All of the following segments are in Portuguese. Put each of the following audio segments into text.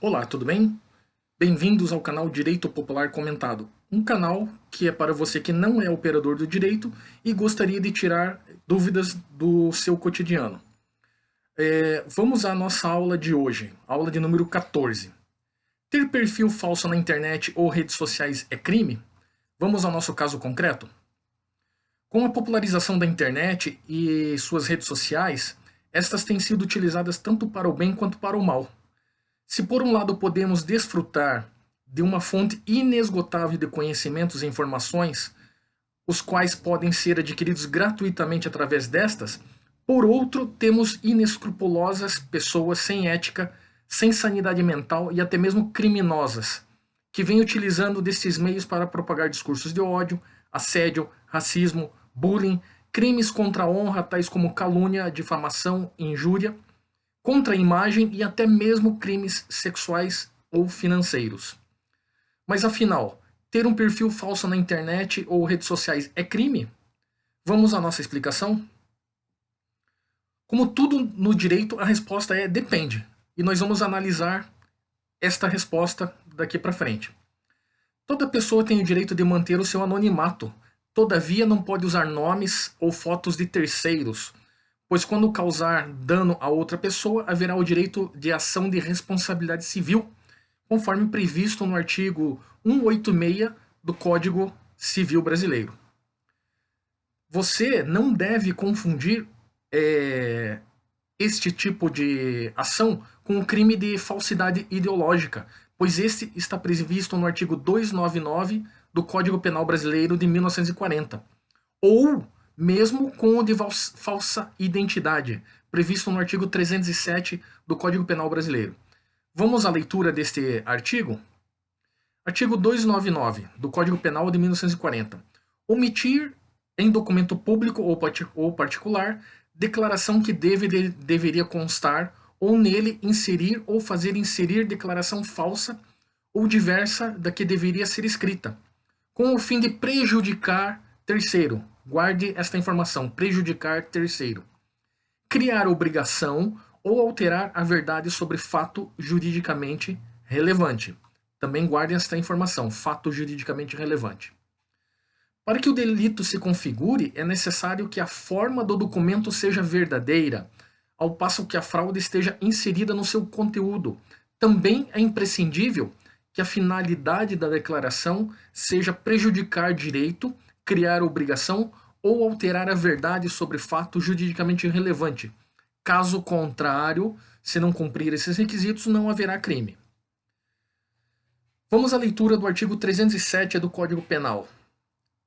Olá, tudo bem? Bem-vindos ao canal Direito Popular Comentado, um canal que é para você que não é operador do direito e gostaria de tirar dúvidas do seu cotidiano. Vamos à nossa aula de hoje, aula de número 14. Ter perfil falso na internet ou redes sociais é crime? Vamos ao nosso caso concreto? Com a popularização da internet e suas redes sociais, estas têm sido utilizadas tanto para o bem quanto para o mal. Se por um lado podemos desfrutar de uma fonte inesgotável de conhecimentos e informações, os quais podem ser adquiridos gratuitamente através destas, por outro, temos inescrupulosas pessoas sem ética, sem sanidade mental e até mesmo criminosas, que vêm utilizando desses meios para propagar discursos de ódio, assédio, racismo, bullying, crimes contra a honra, tais como calúnia, difamação, injúria, contra a imagem e até mesmo crimes sexuais ou financeiros. Mas afinal, ter um perfil falso na internet ou redes sociais é crime? Vamos à nossa explicação? Como tudo no direito, a resposta é depende. E nós vamos analisar esta resposta daqui para frente. Toda pessoa tem o direito de manter o seu anonimato. Todavia, não pode usar nomes ou fotos de terceiros, pois quando causar dano a outra pessoa, haverá o direito de ação de responsabilidade civil, conforme previsto no artigo 186 do Código Civil Brasileiro. Você não deve confundir este tipo de ação com o crime de falsidade ideológica, pois este está previsto no artigo 299 do Código Penal Brasileiro de 1940, ou mesmo com o de falsa identidade, previsto no artigo 307 do Código Penal Brasileiro. Vamos à leitura deste artigo? Artigo 299 do Código Penal de 1940. Omitir em documento público ou particular declaração que deveria constar ou nele inserir ou fazer inserir declaração falsa ou diversa da que deveria ser escrita, com o fim de prejudicar terceiro. Guarde esta informação: prejudicar terceiro. Criar obrigação ou alterar a verdade sobre fato juridicamente relevante. Também guarde esta informação: fato juridicamente relevante. Para que o delito se configure, é necessário que a forma do documento seja verdadeira, ao passo que a fraude esteja inserida no seu conteúdo. Também é imprescindível que a finalidade da declaração seja prejudicar direito, criar obrigação ou alterar a verdade sobre fato juridicamente relevante. Caso contrário, se não cumprir esses requisitos, não haverá crime. Vamos à leitura do artigo 307 do Código Penal.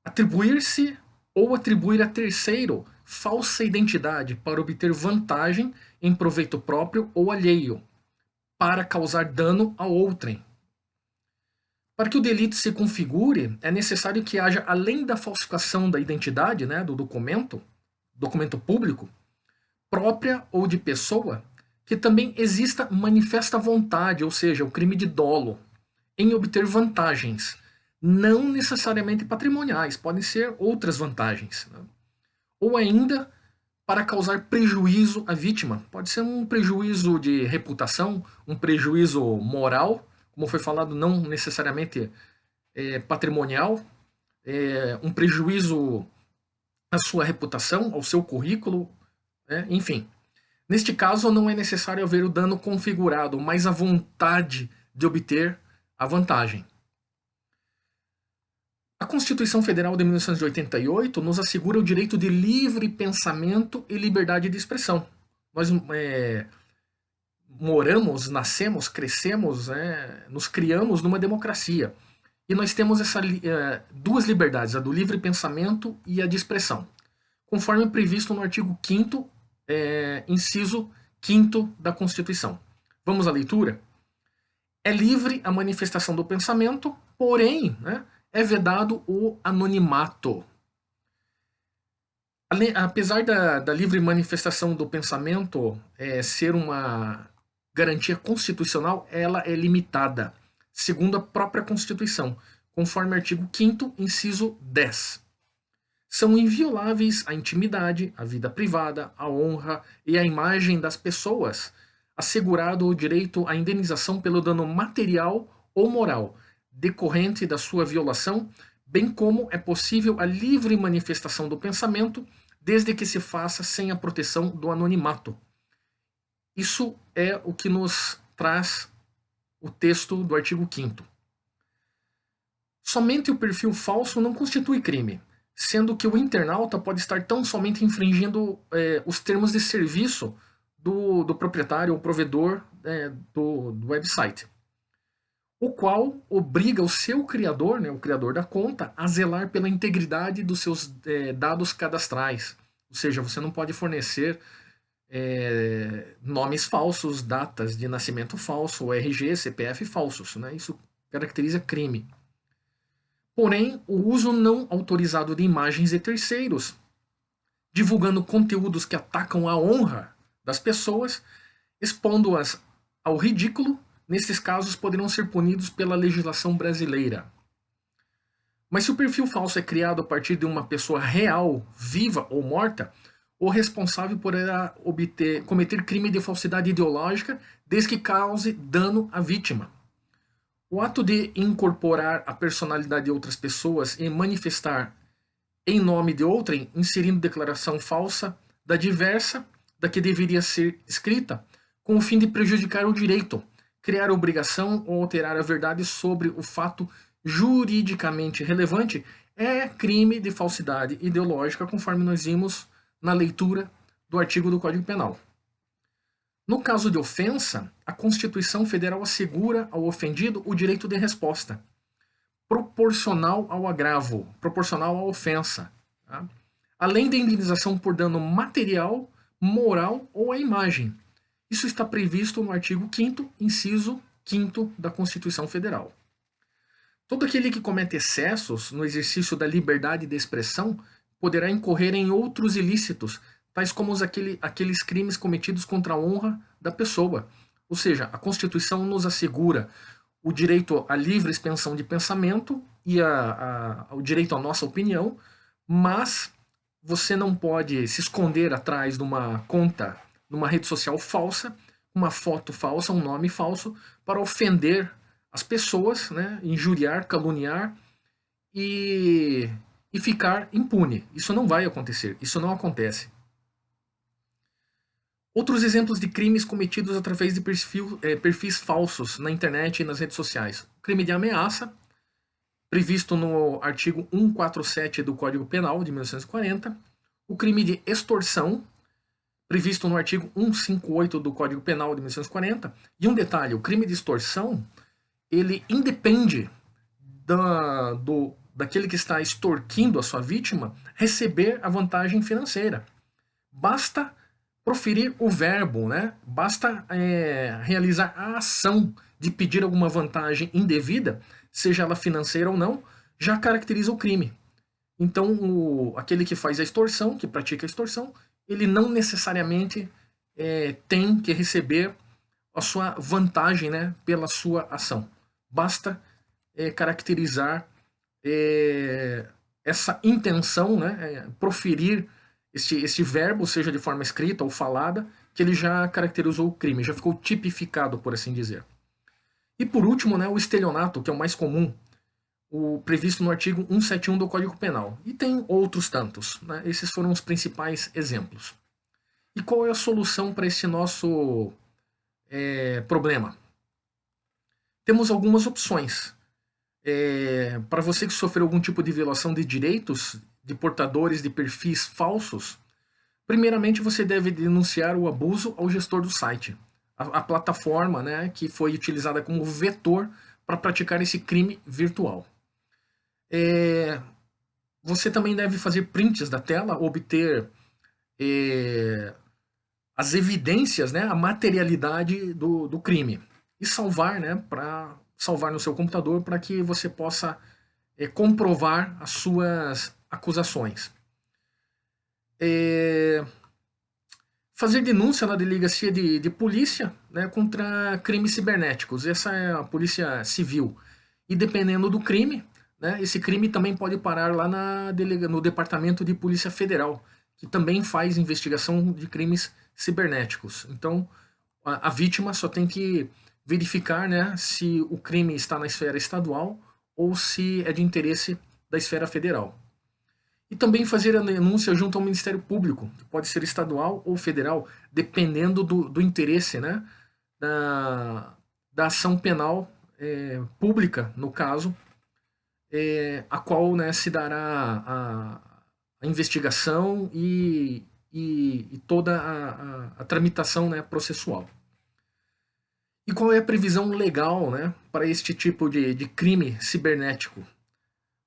Atribuir-se ou atribuir a terceiro falsa identidade para obter vantagem em proveito próprio ou alheio, para causar dano a outrem. Para que o delito se configure, é necessário que haja, além da falsificação da identidade, do documento público, própria ou de pessoa, que também exista manifesta vontade, ou seja, o crime de dolo, em obter vantagens, não necessariamente patrimoniais, podem ser outras vantagens. Ou ainda para causar prejuízo à vítima. Pode ser um prejuízo de reputação, um prejuízo moral, como foi falado, não necessariamente patrimonial, um prejuízo à sua reputação, ao seu currículo, enfim. Neste caso, não é necessário haver o dano configurado, mas a vontade de obter a vantagem. A Constituição Federal de 1988 nos assegura o direito de livre pensamento e liberdade de expressão. Nós moramos, nascemos, crescemos, nos criamos numa democracia. E nós temos duas liberdades, a do livre pensamento e a de expressão, conforme previsto no artigo 5º, inciso 5º da Constituição. Vamos à leitura? É livre a manifestação do pensamento, porém, é vedado o anonimato. Apesar da livre manifestação do pensamento ser uma garantia constitucional, ela é limitada, segundo a própria Constituição, conforme o artigo 5º, inciso 10. São invioláveis a intimidade, a vida privada, a honra e a imagem das pessoas, assegurado o direito à indenização pelo dano material ou moral decorrente da sua violação, bem como é possível a livre manifestação do pensamento, desde que se faça sem a proteção do anonimato. Isso é o que nos traz o texto do artigo 5º. Somente o perfil falso não constitui crime, sendo que o internauta pode estar tão somente infringindo os termos de serviço do proprietário ou provedor do website, o qual obriga o seu criador, né, o criador da conta, a zelar pela integridade dos seus dados cadastrais. Ou seja, você não pode fornecer nomes falsos, datas de nascimento falso, RG, CPF falsos. Né? Isso caracteriza crime. Porém, o uso não autorizado de imagens de terceiros, divulgando conteúdos que atacam a honra das pessoas, expondo-as ao ridículo, nesses casos poderão ser punidos pela legislação brasileira. Mas se o perfil falso é criado a partir de uma pessoa real, viva ou morta, o responsável poderá cometer crime de falsidade ideológica desde que cause dano à vítima. O ato de incorporar a personalidade de outras pessoas e manifestar em nome de outrem, inserindo declaração falsa da diversa da que deveria ser escrita, com o fim de prejudicar o direito, criar obrigação ou alterar a verdade sobre o fato juridicamente relevante, é crime de falsidade ideológica, conforme nós vimos na leitura do artigo do Código Penal. No caso de ofensa, a Constituição Federal assegura ao ofendido o direito de resposta, proporcional ao agravo, proporcional à ofensa, tá? Além da indenização por dano material, moral ou à imagem. Isso está previsto no artigo 5º, inciso 5º da Constituição Federal. Todo aquele que comete excessos no exercício da liberdade de expressão poderá incorrer em outros ilícitos, tais como aqueles crimes cometidos contra a honra da pessoa. Ou seja, a Constituição nos assegura o direito à livre expansão de pensamento e o direito à nossa opinião, mas você não pode se esconder atrás de uma conta, numa rede social falsa, uma foto falsa, um nome falso, para ofender as pessoas, né, injuriar, caluniar e ficar impune. Isso não vai acontecer, isso não acontece. Outros exemplos de crimes cometidos através de perfis falsos na internet e nas redes sociais. O crime de ameaça, previsto no artigo 147 do Código Penal de 1940. O crime de extorsão, previsto no artigo 158 do Código Penal de 1940. E um detalhe, o crime de extorsão, ele independe daquele que está extorquindo a sua vítima receber a vantagem financeira. Basta proferir o verbo, né? Basta realizar a ação de pedir alguma vantagem indevida, seja ela financeira ou não, já caracteriza o crime. Então, aquele que faz a extorsão, que pratica a extorsão, ele não necessariamente tem que receber a sua vantagem, né, pela sua ação. Basta caracterizar essa intenção, né, proferir este verbo, seja de forma escrita ou falada, que ele já caracterizou o crime, já ficou tipificado, por assim dizer. E por último, né, o estelionato, que é o mais comum, o previsto no artigo 171 do Código Penal. E tem outros tantos. Né? Esses foram os principais exemplos. E qual é a solução para esse nosso problema? Temos algumas opções. Para você que sofreu algum tipo de violação de direitos de portadores de perfis falsos, primeiramente você deve denunciar o abuso ao gestor do site, a plataforma, né, que foi utilizada como vetor para praticar esse crime virtual. Você também deve fazer prints da tela, obter as evidências, né, a materialidade do crime e salvar, né, salvar no seu computador para que você possa comprovar as suas acusações. Fazer denúncia na delegacia de polícia, né, contra crimes cibernéticos. Essa é a polícia civil. E dependendo do crime, né, esse crime também pode parar lá no Departamento de Polícia Federal, que também faz investigação de crimes cibernéticos. Então, A vítima só tem que verificar, né, se o crime está na esfera estadual ou se é de interesse da esfera federal. E também fazer a denúncia junto ao Ministério Público, que pode ser estadual ou federal, dependendo do interesse, né, da ação penal pública, no caso, a qual, né, se dará a investigação e toda a tramitação, né, processual. E qual é a previsão legal, né, para este tipo de crime cibernético?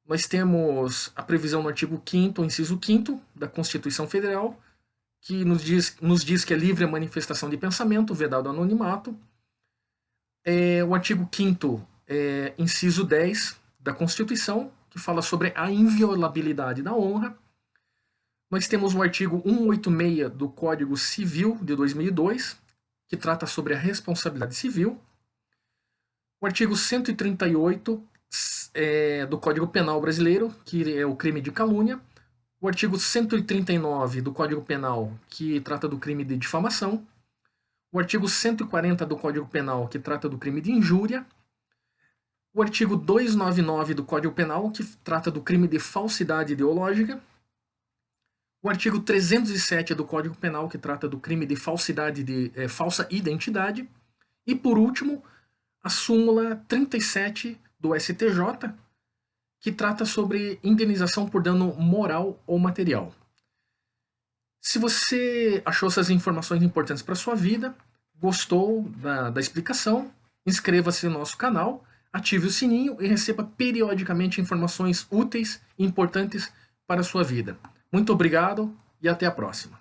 Nós temos a previsão no artigo 5º, inciso 5º da Constituição Federal, que nos diz que é livre a manifestação de pensamento, vedado ao anonimato. O artigo 5º, inciso 10 da Constituição, que fala sobre a inviolabilidade da honra. Nós temos o artigo 186 do Código Civil de 2002, que trata sobre a responsabilidade civil. O artigo 138 do Código Penal Brasileiro, que é o crime de calúnia. O artigo 139 do Código Penal, que trata do crime de difamação. O artigo 140 do Código Penal, que trata do crime de injúria. O artigo 299 do Código Penal, que trata do crime de falsidade ideológica. O artigo 307 do Código Penal, que trata do crime de falsidade de falsa identidade. E, por último, a súmula 37 do STJ, que trata sobre indenização por dano moral ou material. Se você achou essas informações importantes para a sua vida, gostou da explicação, inscreva-se no nosso canal, ative o sininho e receba periodicamente informações úteis e importantes para a sua vida. Muito obrigado e até a próxima.